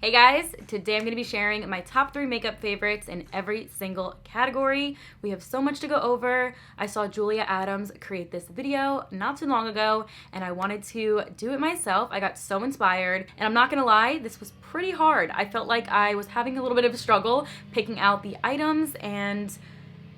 Hey guys, today I'm going to be sharing my top 3 makeup favorites in every single category. We have so much to go over. I saw Julia Adams create this video not too long ago and I wanted to do it myself. I got so inspired and I'm not going to lie, this was pretty hard. I felt like I was having a little bit of a struggle picking out the items and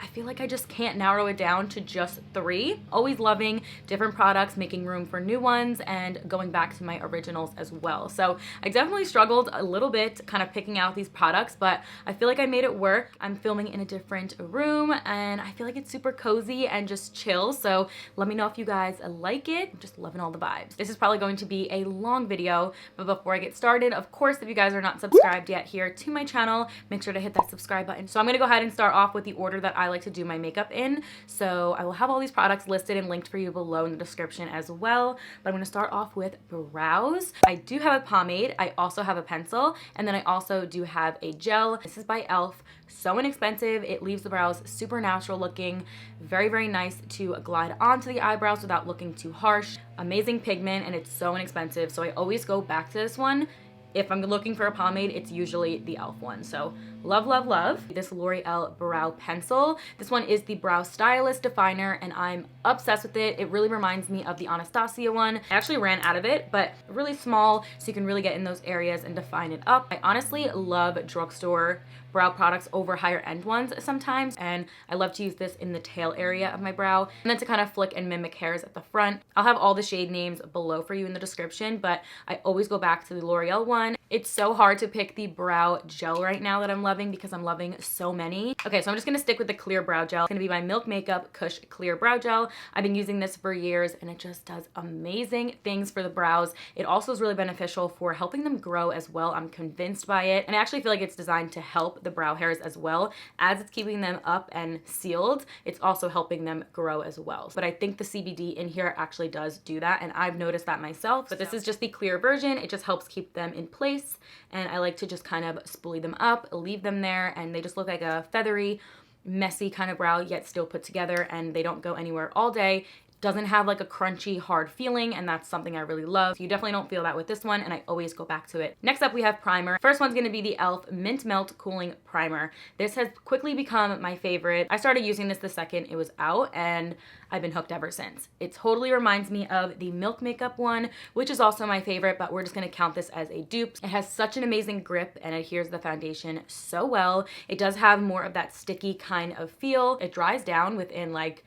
I feel like I just can't narrow it down to just 3. Always loving different products, making room for new ones, and going back to my originals as well. So I definitely struggled a little bit kind of picking out these products, but I feel like I made it work. I'm filming in a different room and I feel like it's super cozy and just chill. So let me know if you guys like it. I'm just loving all the vibes. This is probably going to be a long video, but before I get started, of course, if you guys are not subscribed yet here to my channel, make sure to hit that subscribe button. So I'm gonna go ahead and start off with the order that I like to do my makeup in. So I will have all these products listed and linked for you below in the description as well. But I'm going to start off with brows. I do have a pomade. I also have a pencil. And then I also do have a gel. This is by e.l.f. So inexpensive. It leaves the brows super natural looking. Very, very nice to glide onto the eyebrows without looking too harsh. Amazing pigment and it's so inexpensive. So I always go back to this one. If I'm looking for a pomade, it's usually the e.l.f. one. So love, love, love. This L'Oreal Brow Pencil. This one is the Brow Stylist Definer, and I'm obsessed with it. It really reminds me of the Anastasia one. I actually ran out of it, but really small, so you can really get in those areas and define it up. I honestly love drugstore brow products over higher end ones sometimes, and I love to use this in the tail area of my brow, and then to kind of flick and mimic hairs at the front. I'll have all the shade names below for you in the description, but I always go back to the L'Oreal one. It's so hard to pick the brow gel right now that I'm loving because I'm loving so many. Okay, so I'm just gonna stick with the clear brow gel. It's gonna be my Milk Makeup Kush Clear Brow Gel. I've been using this for years and it just does amazing things for the brows. It also is really beneficial for helping them grow as well. I'm convinced by it. And I actually feel like it's designed to help the brow hairs as well. As it's keeping them up and sealed, it's also helping them grow as well. But I think the CBD in here actually does do that, and I've noticed that myself. But this is just the clear version. It just helps keep them in place, and I like to just kind of spoolie them up, leave them there, and they just look like a feathery, messy kind of brow, yet still put together, and they don't go anywhere all day. Doesn't have like a crunchy, hard feeling, and that's something I really love. You definitely don't feel that with this one, and I always go back to it. Next up, we have primer. First one's gonna be the e.l.f. Mint Melt Cooling Primer. This has quickly become my favorite. I started using this the second it was out, and I've been hooked ever since. It totally reminds me of the Milk Makeup one, which is also my favorite, but we're just gonna count this as a dupe. It has such an amazing grip and adheres the foundation so well. It does have more of that sticky kind of feel. It dries down within like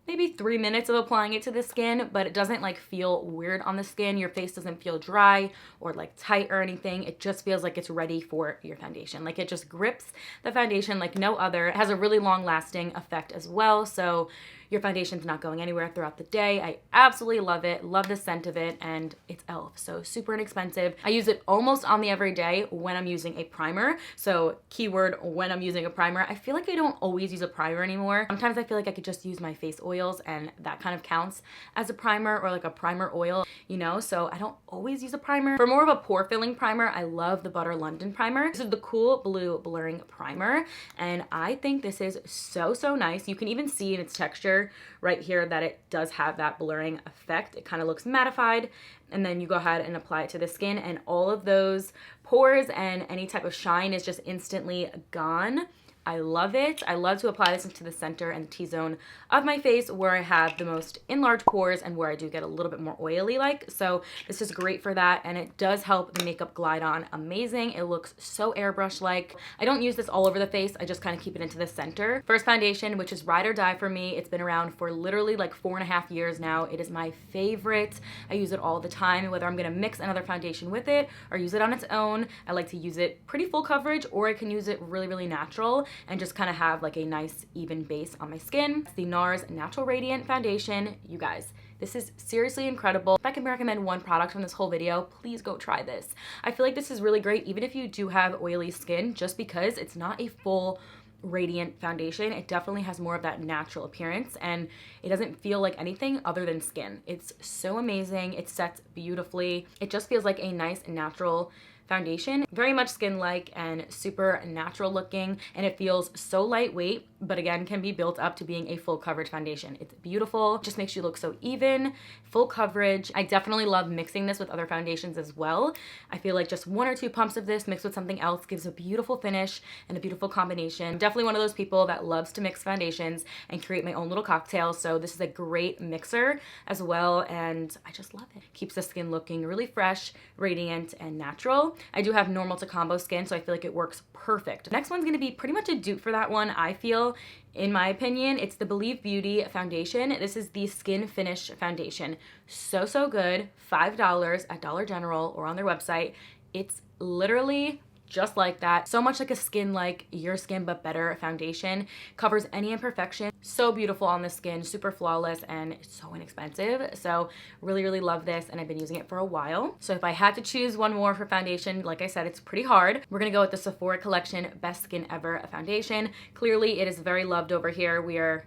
maybe 3 minutes of applying it to the skin, but it doesn't like feel weird on the skin. Your face doesn't feel dry or like tight or anything. It just feels like it's ready for your foundation. Like it just grips the foundation like no other. It has a really long lasting effect as well. So your foundation's not going anywhere throughout the day. I absolutely love it. Love the scent of it, and it's e.l.f. So super inexpensive. I use it almost on the everyday when I'm using a primer. So keyword, when I'm using a primer. I feel like I don't always use a primer anymore. Sometimes I feel like I could just use my face oils and that kind of counts as a primer, or like a primer oil, you know? So I don't always use a primer. For more of a pore filling primer, I love the Butter London primer. This is the Cool Blue Blurring Primer, and I think this is so, so nice. You can even see in its texture right here that it does have that blurring effect. It kind of looks mattified, and then you go ahead and apply it to the skin, and all of those pores and any type of shine is just instantly gone. I love it. I love to apply this into the center and the T-zone of my face where I have the most enlarged pores and where I do get a little bit more oily like. So this is great for that, and it does help the makeup glide on amazing. It looks so airbrush like. I don't use this all over the face. I just kind of keep it into the center. First foundation, which is Ride or Die for me. It's been around for literally like 4.5 years now. It is my favorite. I use it all the time, whether I'm gonna mix another foundation with it or use it on its own. I like to use it pretty full coverage, or I can use it really, really natural and just kind of have like a nice even base on my skin. It's the NARS Natural Radiant Foundation. You guys, this is seriously incredible. If I can recommend one product from this whole video, please go try this. I feel like this is really great even if you do have oily skin, just because it's not a full radiant foundation. It definitely has more of that natural appearance, and it doesn't feel like anything other than skin. It's so amazing. It sets beautifully. It just feels like a nice natural foundation. Very much skin-like and super natural looking, and it feels so lightweight, but again can be built up to being a full coverage foundation. It's beautiful, just makes you look so even, full coverage. I definitely love mixing this with other foundations as well. I feel like just 1 or 2 pumps of this mixed with something else gives a beautiful finish and a beautiful combination. I'm definitely one of those people that loves to mix foundations and create my own little cocktails, so this is a great mixer as well, and I just love it. Keeps the skin looking really fresh, radiant, and natural. I do have normal to combo skin, so I feel like it works perfect. Next one's gonna be pretty much a dupe for that one, I feel. In my opinion, it's the Believe Beauty foundation. This is the Skin Finish foundation. So, so good. $5 at Dollar General or on their website. It's literally just like that. So much like a skin like your skin but better foundation. Covers any imperfection. So beautiful on the skin, super flawless, and so inexpensive. So really, really love this, and I've been using it for a while. So if I had to choose one more for foundation, like I said, it's pretty hard. We're gonna go with the Sephora Collection Best Skin Ever foundation. Clearly it is very loved over here. We are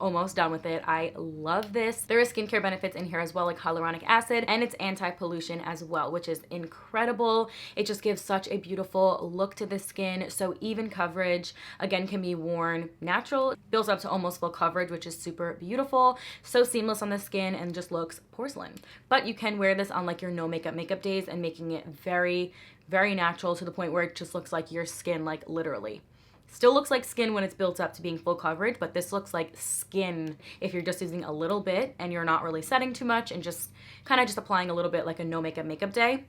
almost done with it. I love this. There is skincare benefits in here as well, like hyaluronic acid, and it's anti-pollution as well, which is incredible. It just gives such a beautiful look to the skin. So even coverage, again, can be worn natural, builds up to almost full coverage, which is super beautiful. So seamless on the skin and just looks porcelain. But you can wear this on like your no makeup days and making it very, very natural to the point where it just looks like your skin, like literally. Still looks like skin when it's built up to being full coverage, but this looks like skin if you're just using a little bit and you're not really setting too much and just kind of just applying a little bit like a no makeup day.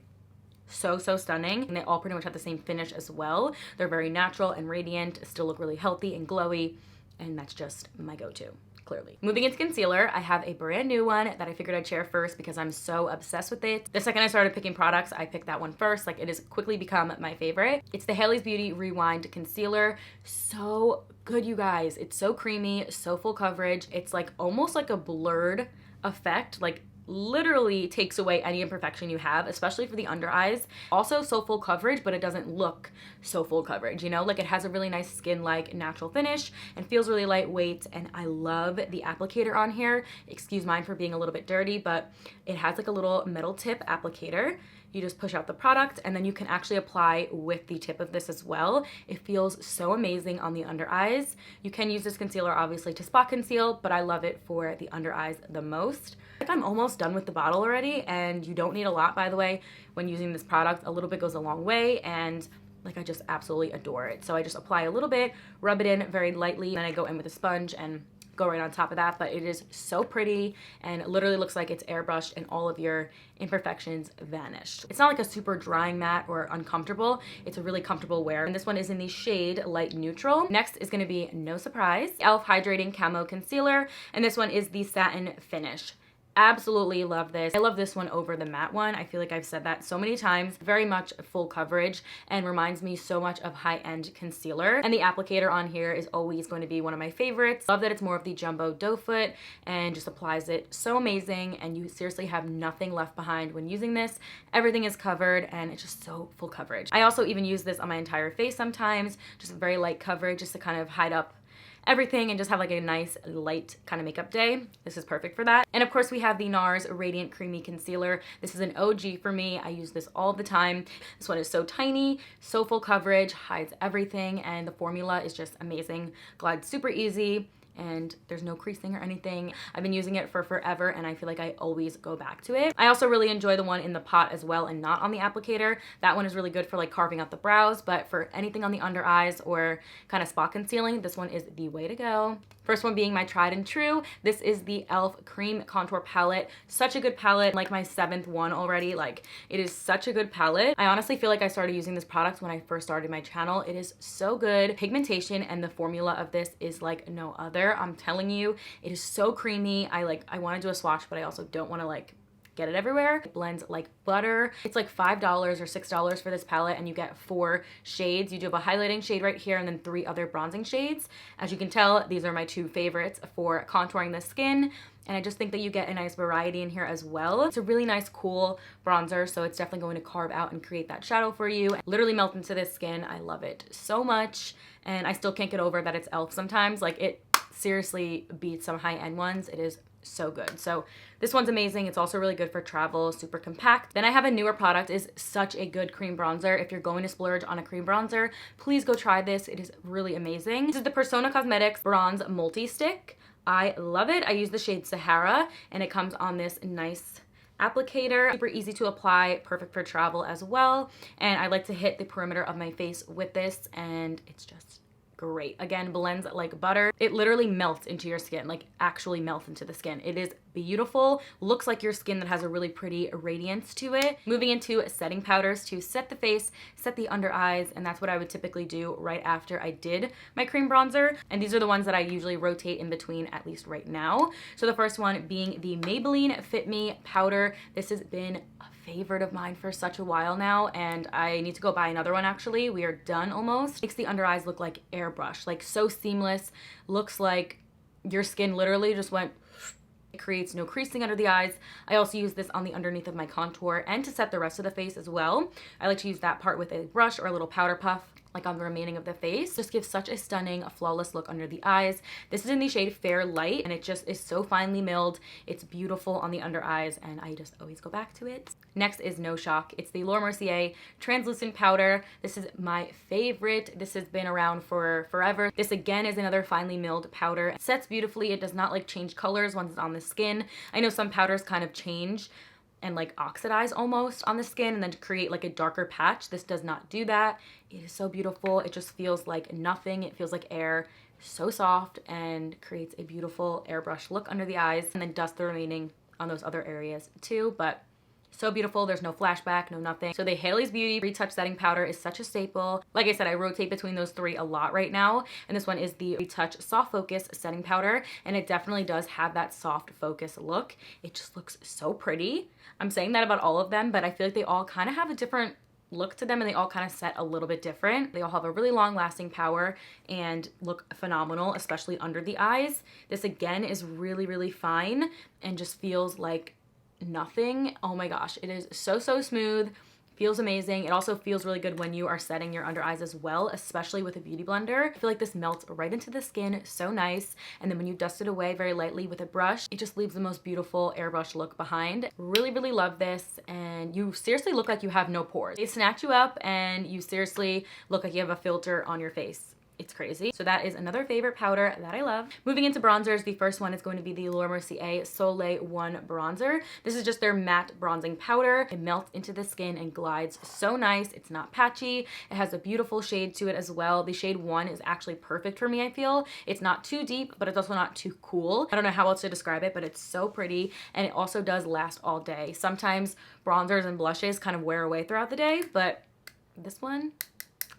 So, so stunning. And they all pretty much have the same finish as well. They're very natural and radiant, still look really healthy and glowy, and that's just my go-to. Clearly. Moving into concealer, I have a brand new one that I figured I'd share first because I'm so obsessed with it. The second I started picking products, I picked that one first. Like, it has quickly become my favorite. It's the Haley's Beauty Rewind Concealer. So good, you guys. It's so creamy, so full coverage. It's like almost like a blurred effect, like literally takes away any imperfection you have, especially for the under eyes. Also so full coverage, but it doesn't look so full coverage, you know? Like, it has a really nice skin-like natural finish and feels really lightweight, and I love the applicator on here. Excuse mine for being a little bit dirty, but it has like a little metal tip applicator. You just push out the product and then you can actually apply with the tip of this as well. It feels so amazing on the under eyes. You can use this concealer obviously to spot conceal, but I love it for the under eyes the most. Like, I'm almost done with the bottle already, and you don't need a lot, by the way, when using this product. A little bit goes a long way, and like, I just absolutely adore it. So I just apply a little bit, rub it in very lightly, then I go in with a sponge and go right on top of that. But it is so pretty and it literally looks like it's airbrushed and all of your imperfections vanished. It's not like a super drying matte or uncomfortable. It's a really comfortable wear. And this one is in the shade Light Neutral. Next is going to be, no surprise, e.l.f. Hydrating Camo Concealer, and this one is the Satin Finish. Absolutely love this. I love this one over the matte one. I feel like I've said that so many times. Very much full coverage and reminds me so much of high-end concealer. And the applicator on here is always going to be one of my favorites. Love that it's more of the jumbo doe foot and just applies it so amazing, and you seriously have nothing left behind when using this. Everything is covered and it's just so full coverage. I also even use this on my entire face sometimes, just very light coverage just to kind of hide up everything and just have like a nice light kind of makeup day. This is perfect for that. And of course we have the NARS Radiant Creamy Concealer. This is an OG for me. I use this all the time. This one is so tiny, so full coverage, hides everything, and the formula is just amazing. Glides super easy, and there's no creasing or anything. I've been using it for forever and I feel like I always go back to it. I also really enjoy the one in the pot as well and not on the applicator. That one is really good for like carving out the brows, but for anything on the under eyes or kind of spot concealing, this one is the way to go. First one being my tried and true. This is the e.l.f. Cream Contour Palette. Such a good palette, like my 7th one already. Like, it is such a good palette. I honestly feel like I started using this product when I first started my channel. It is so good. Pigmentation and the formula of this is like no other. I'm telling you, it is so creamy. I want to do a swatch, but I also don't want to like get it everywhere. It blends like butter. It's like $5 or $6 for this palette, and you get 4 shades. You do have a highlighting shade right here and then 3 other bronzing shades. As you can tell, these are my 2 favorites for contouring the skin, and I just think that you get a nice variety in here as well. It's a really nice cool bronzer, so it's definitely going to carve out and create that shadow for you. Literally melt into this skin. I love it so much, and I still can't get over that it's e.l.f. sometimes. Like, it seriously beats some high-end ones. It is so good. So this one's amazing. It's also really good for travel, super compact. Then I have a newer product. Is such a good cream bronzer. If you're going to splurge on a cream bronzer, please go try this. It is really amazing. This is the Persona Cosmetics Bronze Multi-Stick. I love it. I use the shade Sahara, and it comes on this nice applicator. Super easy to apply, perfect for travel as well. And I like to hit the perimeter of my face with this, and it's just great. Again, blends like butter. It literally melts into your skin, like actually melts into the skin. It is beautiful. Looks like your skin that has a really pretty radiance to it. Moving into setting powders to set the face, set the under eyes, and that's what I would typically do right after I did my cream bronzer. And these are the ones that I usually rotate in between, at least right now. So the first one being the Maybelline Fit Me powder. This has been a favorite of mine for such a while now, and I need to go buy another one actually. We are done almost. Makes the under eyes look like airbrush, like so seamless. Looks like your skin literally just went. It creates no creasing under the eyes. I also use this on the underneath of my contour and to set the rest of the face as well. I like to use that part with a brush or a little powder puff, like on the remaining of the face. Just gives such a stunning, flawless look under the eyes. This is in the shade Fair Light, and it just is so finely milled. It's beautiful on the under eyes, and I just always go back to it. Next is No Shock. It's the Laura Mercier Translucent Powder. This is my favorite. This has been around for forever. This again is another finely milled powder. It sets beautifully. It does not like change colors once it's on the skin. I know some powders kind of change and like oxidize almost on the skin and then to create like a darker patch. This does not do that. It is so beautiful. It just feels like nothing. It feels like air. So soft and creates a beautiful airbrush look under the eyes, and then dust the remaining on those other areas too. But so beautiful. There's no flashback, no nothing. So the Haley's Beauty Retouch Setting Powder is such a staple. Like I said, I rotate between those three a lot right now. And this one is the Retouch Soft Focus Setting Powder. And it definitely does have that soft focus look. It just looks so pretty. I'm saying that about all of them, but I feel like they all kind of have a different look to them, and they all kind of set a little bit different. They all have a really long lasting power and look phenomenal, especially under the eyes. This again is really, really fine and just feels like nothing. Oh my gosh, it is so smooth. Feels amazing. It also feels really good when you are setting your under eyes as well, especially with a beauty blender. I feel like this melts right into the skin, so nice. And then when you dust it away very lightly with a brush, it just leaves the most beautiful airbrush look behind. Really, really love this. And you seriously look like you have no pores. They snatch you up and you seriously look like you have a filter on your face. It's crazy. So that is another favorite powder that I love. Moving into bronzers, the first one is going to be the Laura Mercier Soleil 1 bronzer. This is just their matte bronzing powder. It melts into the skin and glides so nice. It's not patchy. It has a beautiful shade to it as well. The shade 1 is actually perfect for me, I feel. It's not too deep, but it's also not too cool. I don't know how else to describe it, but it's so pretty, and it also does last all day. Sometimes bronzers and blushes kind of wear away throughout the day, but this one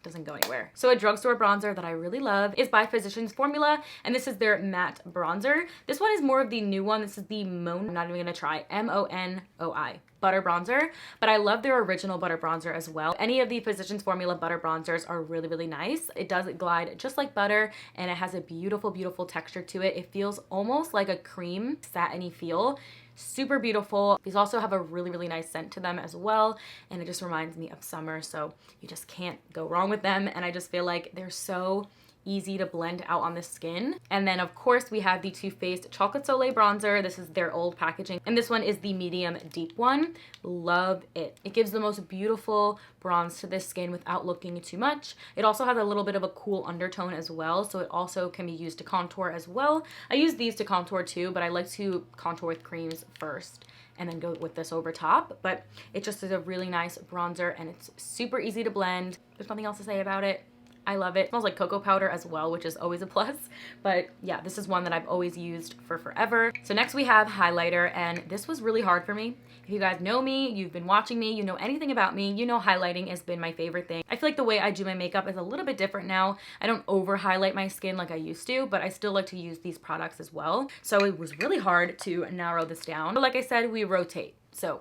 doesn't go anywhere. So a drugstore bronzer that I really love is by Physicians Formula, and this is their matte bronzer. This one is more of the new one. This is the Mon, I'm not even gonna try, M-O-N-O-I. Butter bronzer, but I love their original butter bronzer as well. Any of the Physicians Formula butter bronzers are really, really nice. It does glide just like butter, and it has a beautiful, beautiful texture to it. It feels almost like a cream, satiny feel. Super beautiful. These also have a really, really nice scent to them as well, and it just reminds me of summer, so you just can't go wrong with them. And I just feel like they're so easy to blend out on the skin. And then of course we have the Too Faced Chocolate Soleil bronzer. This is their old packaging, and this one is the medium deep one. Love it. It gives the most beautiful bronze to the skin without looking too much. It also has a little bit of a cool undertone as well, so it also can be used to contour as well. I use these to contour too, but I like to contour with creams first and then go with this over top. But it just is a really nice bronzer, and it's super easy to blend. There's nothing else to say about it. I love it. It smells like cocoa powder as well, which is always a plus. But yeah, this is one that I've always used for forever. So next we have highlighter, and this was really hard for me. If you guys know me, you've been watching me, you know anything about me, you know highlighting has been my favorite thing. I feel like the way I do my makeup is a little bit different now. I don't over highlight my skin like I used to, but I still like to use these products as well. So it was really hard to narrow this down. But like I said, we rotate. So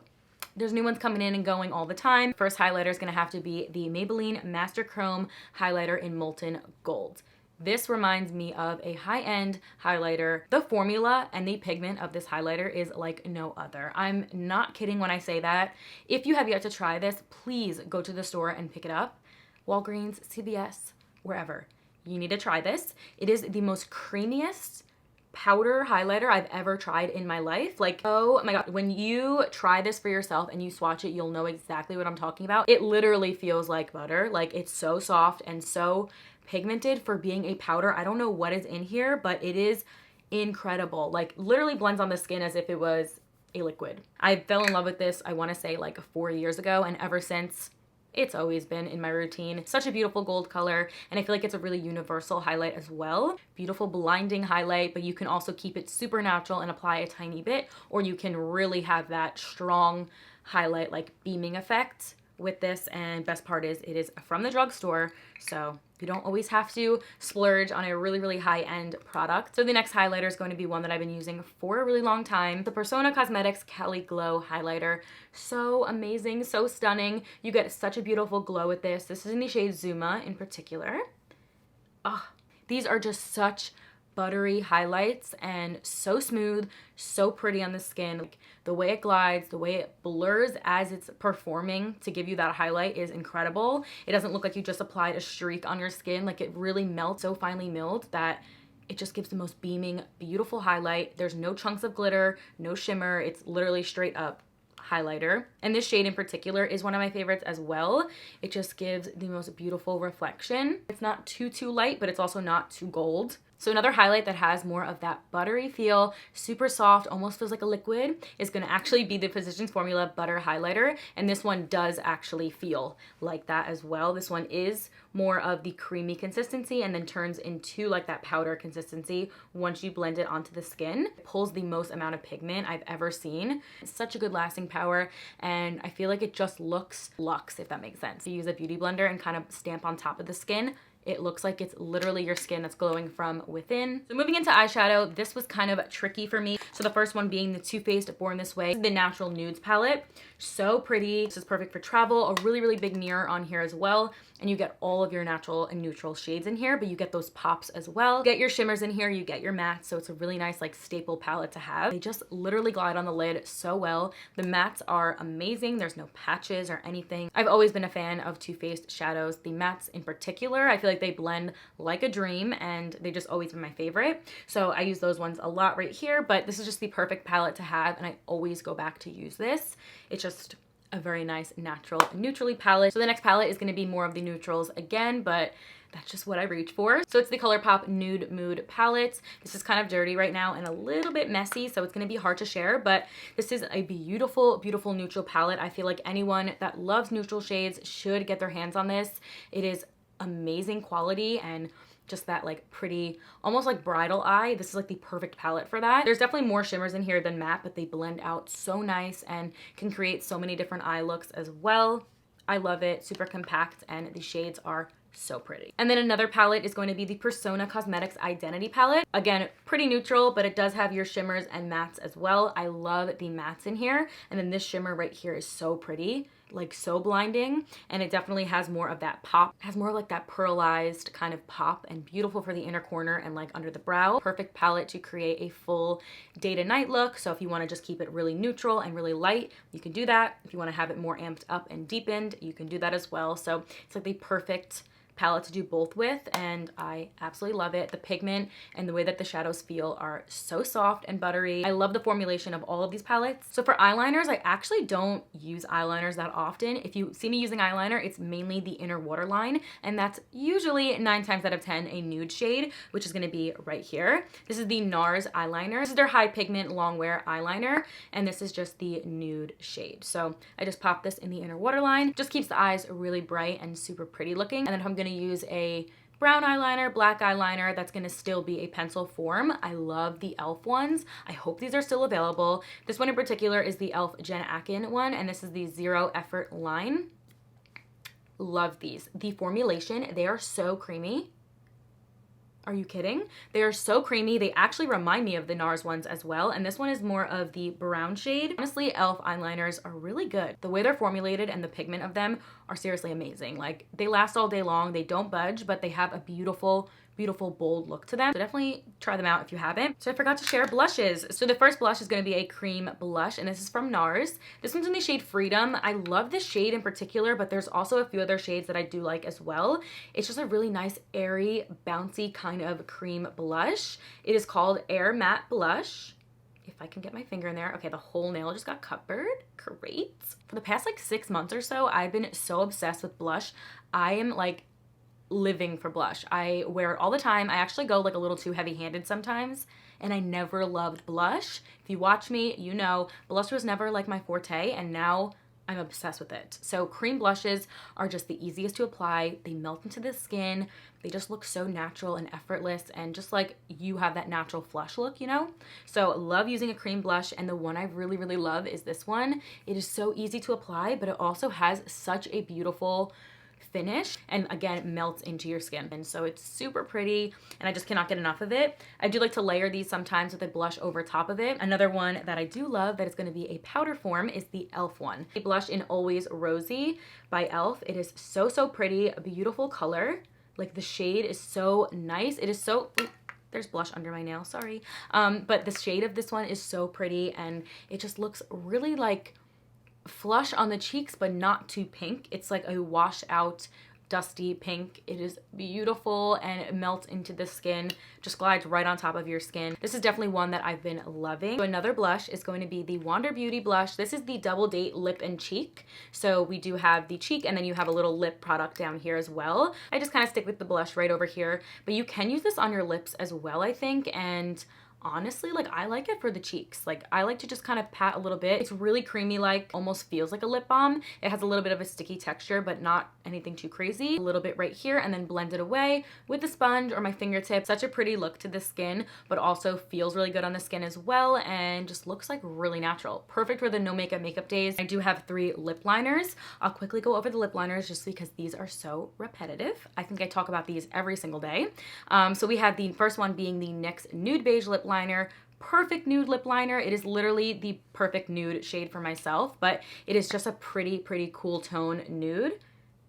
there's new ones coming in and going all the time. First highlighter is gonna have to be the Maybelline Master Chrome Highlighter in Molten Gold. This reminds me of a high-end highlighter. The formula and the pigment of this highlighter is like no other. I'm not kidding when I say that. If you have yet to try this, please go to the store and pick it up. Walgreens, CVS, wherever. You need to try this. It is the most creamiest powder highlighter I've ever tried in my life. Like, oh my god, when you try this for yourself and you swatch it, you'll know exactly what I'm talking about. It literally feels like butter. Like, it's so soft and so pigmented for being a powder. I don't know what is in here, but it is incredible. Like, literally blends on the skin as if it was a liquid. I fell in love with this, I want to say like 4 years ago, and ever since, it's always been in my routine. Such a beautiful gold color, and I feel like it's a really universal highlight as well. Beautiful blinding highlight, but you can also keep it super natural and apply a tiny bit, or you can really have that strong highlight, like beaming effect with this. And best part is it is from the drugstore, so you don't always have to splurge on a really high-end product. So the next highlighter is going to be one that I've been using for a really long time. The Persona Cosmetics Kelly Glow Highlighter. So amazing, so stunning. You get such a beautiful glow with this. This is in the shade Zuma in particular. Oh, these are just such buttery highlights and so smooth, so pretty on the skin. Like, the way it glides, the way it blurs as it's performing to give you that highlight is incredible. It doesn't look like you just applied a streak on your skin. Like, it really melts, so finely milled that it just gives the most beaming, beautiful highlight. There's no chunks of glitter, no shimmer. It's literally straight up highlighter. And this shade in particular is one of my favorites as well. It just gives the most beautiful reflection. It's not too light, but it's also not too gold. So another highlight that has more of that buttery feel, super soft, almost feels like a liquid, is going to actually be the Physicians Formula Butter Highlighter. And this one does actually feel like that as well. This one is more of the creamy consistency and then turns into like that powder consistency once you blend it onto the skin. It pulls the most amount of pigment I've ever seen. It's such a good lasting power, and I feel like it just looks luxe, if that makes sense. You use a beauty blender and kind of stamp on top of the skin. It looks like it's literally your skin that's glowing from within. So moving into eyeshadow, this was kind of tricky for me. So the first one being the Too Faced Born This Way, the Natural Nudes palette. So pretty. This is perfect for travel. A really big mirror on here as well. And you get all of your natural and neutral shades in here, but you get those pops as well. You get your shimmers in here, you get your mattes, so it's a really nice like staple palette to have. They just literally glide on the lid so well. The mattes are amazing. There's no patches or anything. I've always been a fan of Too Faced shadows. The mattes in particular, I feel like they blend like a dream, and they just always been my favorite. So I use those ones a lot right here, but this is just the perfect palette to have, and I always go back to use this. It's just a very nice natural neutrally palette. So the next palette is going to be more of the neutrals again, but that's just what I reach for. So it's the ColourPop Nude Mood palette. This is kind of dirty right now and a little bit messy, so it's going to be hard to share, but this is a beautiful neutral palette. I feel like anyone that loves neutral shades should get their hands on this. It is amazing quality and just that like pretty, almost like bridal eye. This is like the perfect palette for that. There's definitely more shimmers in here than matte, but they blend out so nice and can create so many different eye looks as well. I love it. Super compact, and the shades are so pretty. And then another palette is going to be the Persona Cosmetics Identity palette. Again, pretty neutral, but it does have your shimmers and mattes as well. I love the mattes in here. And then this shimmer right here is so pretty, like so blinding, and it definitely has more of that pop. It has more like that pearlized kind of pop, and beautiful for the inner corner and like under the brow. Perfect palette to create a full day to night look. So if you want to just keep it really neutral and really light, you can do that. If you want to have it more amped up and deepened, you can do that as well. So it's like the perfect palette to do both with, and I absolutely love it. The pigment and the way that the shadows feel are so soft and buttery. I love the formulation of all of these palettes. So for eyeliners, I actually don't use eyeliners that often. If you see me using eyeliner, it's mainly the inner waterline, and that's usually 9 times out of 10 a nude shade, which is going to be right here. This is the NARS eyeliner. This is their high pigment long wear eyeliner, and this is just the nude shade. So I just pop this in the inner waterline. Just keeps the eyes really bright and super pretty looking. And then if I'm going to use a brown eyeliner, black eyeliner, that's going to still be a pencil form. I love the e.l.f. ones. I hope these are still available. This one in particular is the e.l.f. Jen Akin one, and this is the Zero Effort line. Love these. The formulation, they are so creamy. Are you kidding? They are so creamy. They actually remind me of the NARS ones as well. And this one is more of the brown shade. Honestly, e.l.f. eyeliners are really good. The way they're formulated and the pigment of them are seriously amazing. Like, they last all day long. They don't budge, but they have a beautiful beautiful, bold look to them. So definitely try them out if you haven't. So I forgot to share blushes. So the first blush is going to be a cream blush, and this is from NARS. This one's in the shade Freedom. I love this shade in particular, but there's also a few other shades that I do like as well. It's just a really nice, airy, bouncy kind of cream blush. It is called Air Matte Blush. If I can get my finger in there. Okay, the whole nail just got covered. Great. For the past like 6 months or so, I've been so obsessed with blush. I am like living for blush. I wear it all the time. I actually go like a little too heavy-handed sometimes, and I never loved blush. If you watch me, you know blush was never like my forte, and now I'm obsessed with it. So cream blushes are just the easiest to apply. They melt into the skin. They just look so natural and effortless, and just like you have that natural flush look, you know? So love using a cream blush, and the one I really, really love is this one. It is so easy to apply, but it also has such a beautiful finish, and again, it melts into your skin, and so it's super pretty, and I just cannot get enough of it. I do like to layer these sometimes with a blush over top of it. Another one that I do love that is going to be a powder form is the e.l.f. one. A blush in Always Rosy by e.l.f. It is so, so pretty, a beautiful color. Like the shade is so nice. It is so... There's blush under my nail, sorry. But the shade of this one is so pretty, and it just looks really like flush on the cheeks, but not too pink. It's like a washed out dusty pink. It is beautiful, and it melts into the skin, just glides right on top of your skin. This is definitely one that I've been loving. So another blush is going to be the Wander Beauty blush. This is the Double Date Lip and Cheek. So we do have the cheek, and then you have a little lip product down here as well. I just kind of stick with the blush right over here, but you can use this on your lips as well, I think, and honestly, like I like it for the cheeks. Like I like to just kind of pat a little bit. It's really creamy, like almost feels like a lip balm. It has a little bit of a sticky texture, but not anything too crazy. A little bit right here, and then blend it away with a sponge or my fingertip. Such a pretty look to the skin, but also feels really good on the skin as well, and just looks like really natural. Perfect for the no makeup days. I do have 3 lip liners. I'll quickly go over the lip liners just because these are so repetitive. I think I talk about these every single day. So we have the first one being the NYX Nude Beige Lip Liner. Perfect nude lip liner. It is literally the perfect nude shade for myself, but it is just a pretty cool tone nude,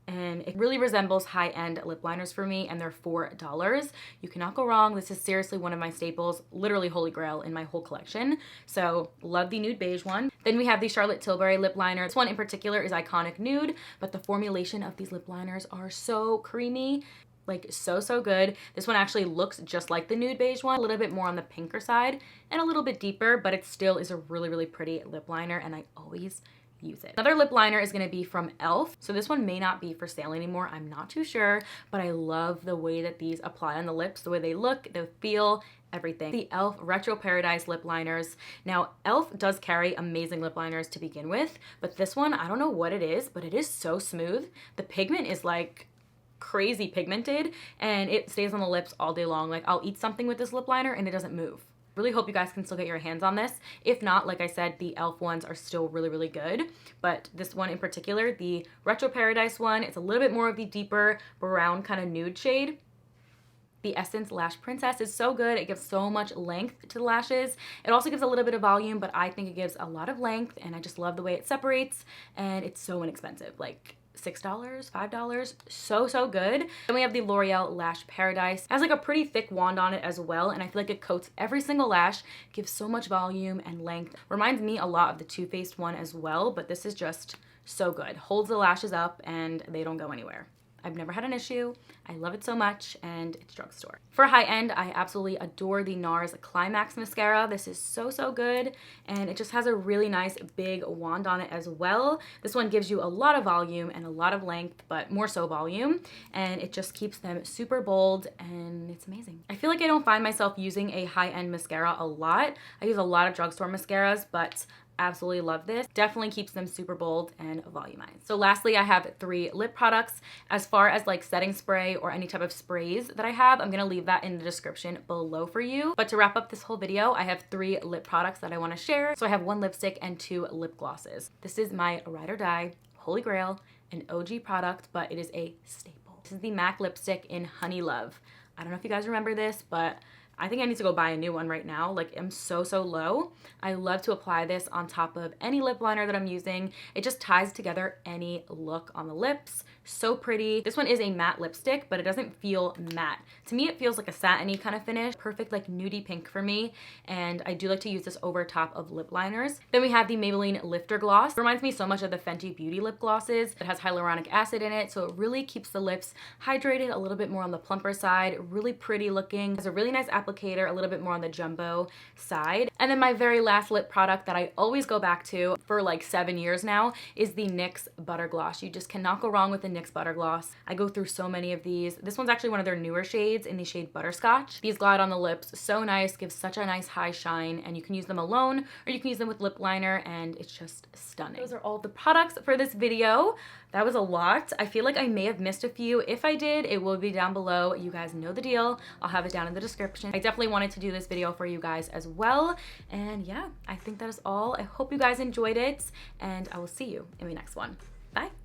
and it really resembles high-end lip liners for me, and they're $4. You cannot go wrong. This is seriously one of my staples, literally holy grail in my whole collection. So love the nude beige one. Then we have the Charlotte Tilbury lip liner. This one in particular is Iconic Nude, but the formulation of these lip liners are so creamy. Like so good. This one actually looks just like the nude beige one, a little bit more on the pinker side and a little bit deeper, but it still is a really pretty lip liner, and I always use it. Another lip liner is going to be from e.l.f. So this one may not be for sale anymore, I'm not too sure, but I love the way that these apply on the lips, the way they look, the feel, everything. The e.l.f. Retro Paradise lip liners. Now e.l.f. does carry amazing lip liners to begin with, but this one, I don't know what it is, but it is so smooth. The pigment is like crazy pigmented, and it stays on the lips all day long. Like I'll eat something with this lip liner and it doesn't move. Really hope you guys can still get your hands on this. If not, like I said, the e.l.f. ones are still really good, but this one in particular, the Retro Paradise one, it's a little bit more of the deeper brown kind of nude shade. The Essence Lash Princess is so good. It gives so much length to the lashes. It also gives a little bit of volume, but I think it gives a lot of length, and I just love the way it separates, and it's so inexpensive. Like $6, $5, so good. Then we have the L'Oreal Lash Paradise. It has like a pretty thick wand on it as well, and I feel like it coats every single lash, gives so much volume and length. Reminds me a lot of the Too Faced one as well, but this is just so good. Holds the lashes up and they don't go anywhere. I've never had an issue. I love it so much, and it's drugstore. For high end, I absolutely adore the NARS Climax Mascara. This is so good, and it just has a really nice big wand on it as well. This one gives you a lot of volume and a lot of length, but more so volume, and it just keeps them super bold, and it's amazing. I feel like I don't find myself using a high-end mascara a lot. I use a lot of drugstore mascaras, but absolutely love this. Definitely keeps them super bold and volumized. So lastly, I have 3 lip products. As far as like setting spray or any type of sprays that I have, I'm gonna leave that in the description below for you. But to wrap up this whole video, I have 3 lip products that I wanna share. So I have 1 lipstick and 2 lip glosses. This is my ride or die, holy grail, an OG product, but it is a staple. This is the MAC lipstick in Honey Love. I don't know if you guys remember this, but I think I need to go buy a new one right now. Like, I'm so low. I love to apply this on top of any lip liner that I'm using. It just ties together any look on the lips. So pretty. This one is a matte lipstick, but it doesn't feel matte. To me, it feels like a satiny kind of finish. Perfect, like nudie pink for me. And I do like to use this over top of lip liners. Then we have the Maybelline Lifter Gloss. It reminds me so much of the Fenty Beauty lip glosses. It has hyaluronic acid in it, so it really keeps the lips hydrated, a little bit more on the plumper side. Really pretty looking. Has a really nice applicator, a little bit more on the jumbo side. And then my very last lip product that I always go back to for like 7 years now is the NYX Butter Gloss. You just cannot go wrong with the NYX Butter Gloss. I go through so many of these. This one's actually one of their newer shades in the shade Butterscotch. These glide on the lips so nice, gives such a nice high shine, and you can use them alone or you can use them with lip liner, and it's just stunning. Those are all the products for this video. That was a lot. I feel like I may have missed a few. If I did, it will be down below. You guys know the deal. I'll have it down in the description. I definitely wanted to do this video for you guys as well. And yeah, I think that is all. I hope you guys enjoyed it, and I will see you in the next one. Bye.